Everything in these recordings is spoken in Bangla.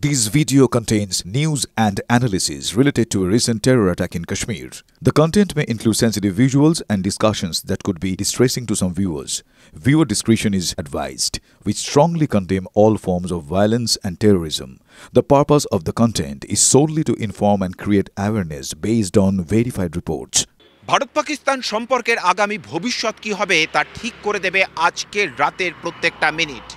This video contains news and analysis related to a recent terror attack in Kashmir. The content may include sensitive visuals and discussions that could be distressing to some viewers. Viewer discretion is advised. We strongly condemn all forms of violence and terrorism. The purpose of the content is solely to inform and create awareness based on verified reports. Bharat Pakistan সম্পর্কের আগামী ভবিষ্যৎ কি হবে তা ঠিক করে দেবে আজকের রাতের প্রত্যেকটা মিনিট।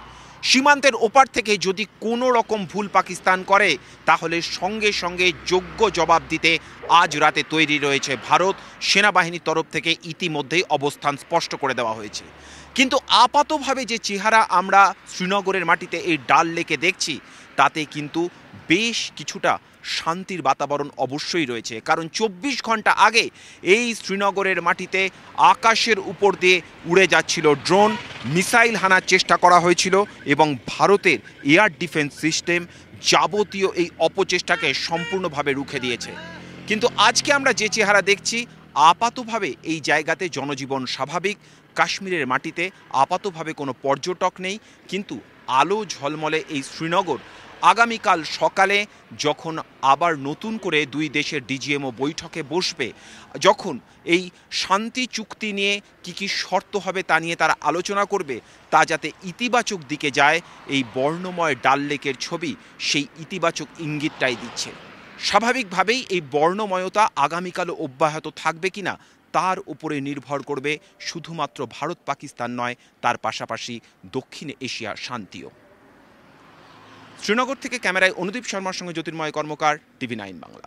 সীমান্তের ওপার থেকে যদি কোনো রকম ভুল পাকিস্তান করে তাহলে সঙ্গে সঙ্গে যোগ্য জবাব দিতে আজ রাতে তৈরি রয়েছে ভারত। সেনাবাহিনীর তরফ থেকে ইতিমধ্যেই অবস্থান স্পষ্ট করে দেওয়া হয়েছে। কিন্তু আপাতভাবে যে চেহারা আমরা শ্রীনগরের মাটিতে এই ডাল লেকে দেখছি তাতে কিন্তু বেশ কিছুটা শান্তির বাতাবরণ অবশ্যই রয়েছে, কারণ ২৪ ঘন্টা আগে এই শ্রীনগরের মাটিতে আকাশের উপর দিয়ে উড়ে যাচ্ছিল ড্রোন, মিসাইল হানার চেষ্টা করা হয়েছিল এবং ভারতের এয়ার ডিফেন্স সিস্টেম যাবতীয় এই অপচেষ্টাকে সম্পূর্ণভাবে রুখে দিয়েছে। কিন্তু আজকে আমরা যে চেহারা দেখছি, আপাতভাবে এই জায়গাতে জনজীবন স্বাভাবিক। কাশ্মীরের মাটিতে আপাতভাবে কোনো পর্যটক নেই, কিন্তু আলো ঝলমলে এই শ্রীনগর আগামীকাল সকালে যখন আবার নতুন করে দুই দেশের ডিজিএমও বৈঠকে বসবে, যখন এই শান্তি চুক্তি নিয়ে কি শর্ত হবে তা নিয়ে তারা আলোচনা করবে, তা যাতে ইতিবাচক দিকে যায়, এই বর্ণময় ডাল লেকের ছবি সেই ইতিবাচক ইঙ্গিতটাই দিচ্ছে। স্বাভাবিকভাবেই এই বর্ণময়তা আগামীকালও অব্যাহত থাকবে কিনা তার উপরে নির্ভর করবে শুধুমাত্র ভারত পাকিস্তান নয়, তার পাশাপাশি দক্ষিণ এশিয়ার শান্তিও। শ্রীনগর থেকে ক্যামেরায় অনুদীপ শর্মার সঙ্গে জ্যোতির্ময় কর্মকার, টিভি9 বাংলা।